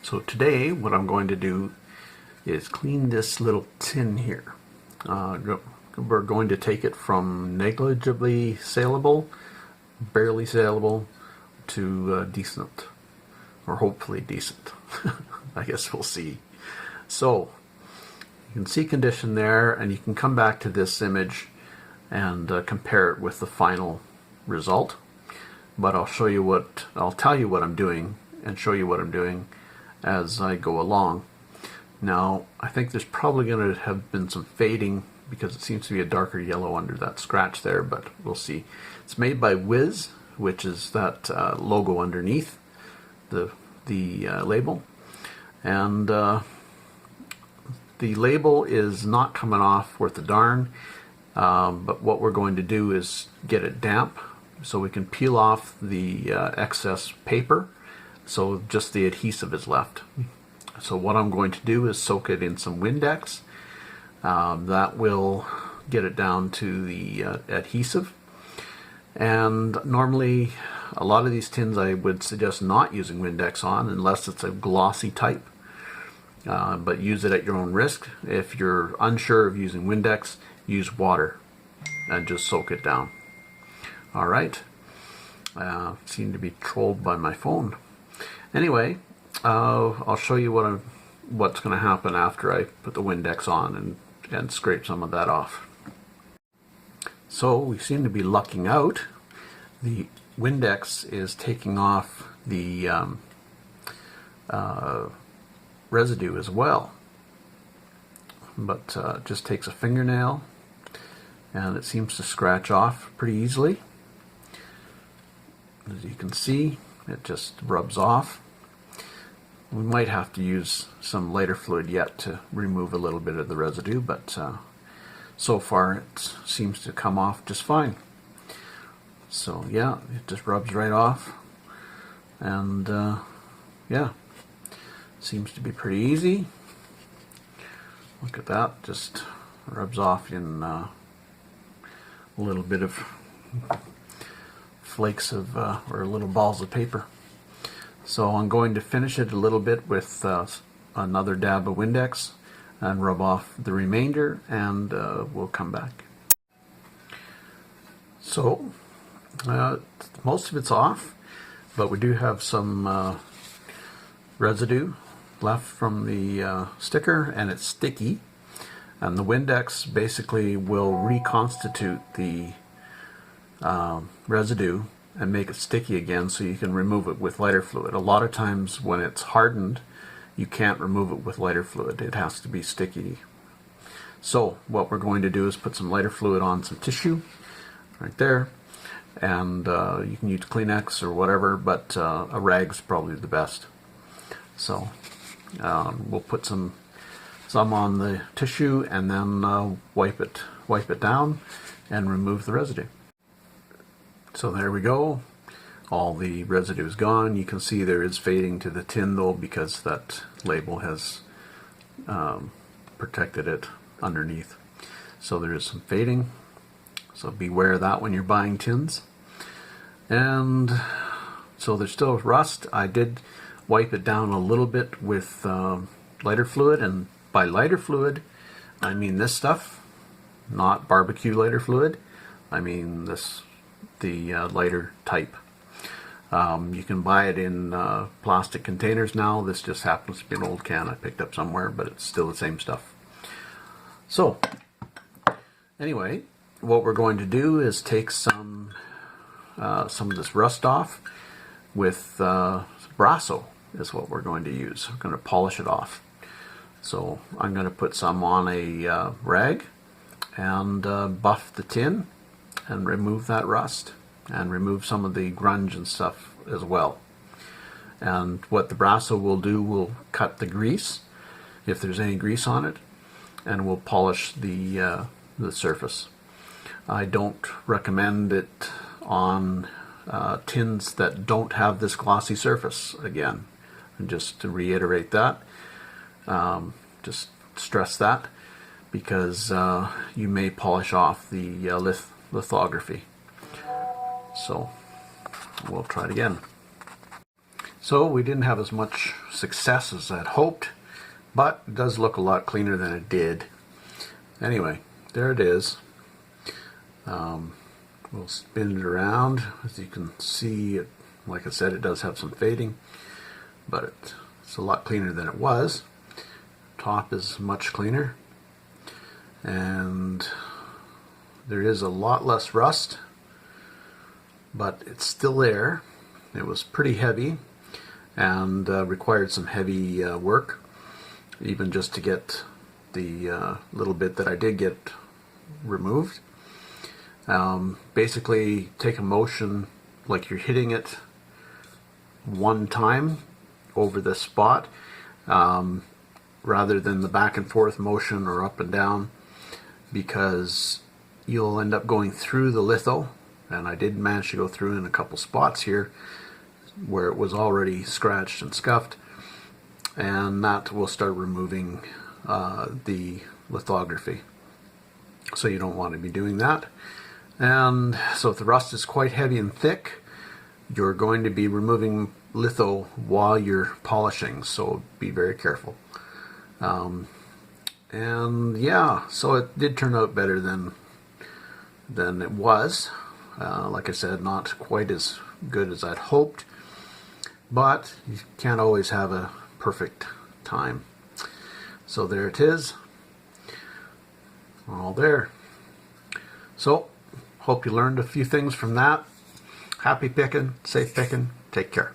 So today what I'm going to do is clean this little tin here. We're going to take it from negligibly saleable, barely saleable, to decent, or hopefully decent. I guess we'll see. So you can see condition there, and you can come back to this image and compare it with the final result. But I'll tell you what I'm doing and show you what I'm doing as I go along. Now, I think there's probably going to have been some fading because it seems to be a darker yellow under that scratch there, but we'll see. It's made by WHIZ, which is that logo underneath the label, and the label is not coming off worth a darn, but what we're going to do is get it damp so we can peel off the excess paper, so just the adhesive is left. So what I'm going to do is soak it in some Windex. That will get it down to the adhesive. And normally a lot of these tins I would suggest not using Windex on unless it's a glossy type, but use it at your own risk. If you're unsure of using Windex, use water and just soak it down. Alright, seem to be trolled by my phone. Anyway, I'll show you what's going to happen after I put the Windex on and scrape some of that off. So we seem to be lucking out. The Windex is taking off the residue as well, but it just takes a fingernail and it seems to scratch off pretty easily. As you can see, it just rubs off. We might have to use some lighter fluid yet to remove a little bit of the residue, but so far it seems to come off just fine. So yeah, it just rubs right off, and yeah, seems to be pretty easy. Look at that, just rubs off in a little bit of flakes of or little balls of paper. So I'm going to finish it a little bit with another dab of Windex and rub off the remainder, and we'll come back. So most of it's off, but we do have some residue left from the sticker, and it's sticky, and the Windex basically will reconstitute the residue and make it sticky again, so you can remove it with lighter fluid. A lot of times when it's hardened, you can't remove it with lighter fluid. It has to be sticky. So what we're going to do is put some lighter fluid on some tissue right there, and you can use Kleenex or whatever, but a rag's probably the best. So we'll put some on the tissue and then wipe it down and remove the residue. So there we go. All the residue is gone. You can see there is fading to the tin though, because that label has protected it underneath. So there is some fading. So beware of that when you're buying tins. And so there's still rust. I did wipe it down a little bit with lighter fluid, and by lighter fluid I mean this stuff, not barbecue lighter fluid. I mean the lighter type. You can buy it in plastic containers now. This just happens to be an old can I picked up somewhere, but it's still the same stuff. So anyway, what we're going to do is take some of this rust off with Brasso is what we're going to use. We're going to polish it off. So I'm going to put some on a rag and buff the tin and remove that rust and remove some of the grunge and stuff as well. And what the Brasso will do, will cut the grease if there's any grease on it, and will polish the surface. I don't recommend it on tins that don't have this glossy surface again. And just to reiterate that, just stress that, because you may polish off the lithography. So we'll try it again. So we didn't have as much success as I'd hoped, but it does look a lot cleaner than it did. Anyway, there it is. We'll spin it around. As you can see, like I said, it does have some fading, but it's a lot cleaner than it was. Top is much cleaner, and there is a lot less rust, but it's still there. It was pretty heavy and required some heavy work, even just to get the little bit that I did get removed. Basically take a motion like you're hitting it one time over the spot, rather than the back and forth motion or up and down, because you'll end up going through the litho, and I did manage to go through in a couple spots here where it was already scratched and scuffed, and that will start removing the lithography. So you don't want to be doing that. And so if the rust is quite heavy and thick, you're going to be removing litho while you're polishing, so be very careful. And yeah, so it did turn out better than it was. Like I said, not quite as good as I'd hoped, but you can't always have a perfect time. So there it is, all there. So hope you learned a few things from that. Happy picking, safe picking, take care.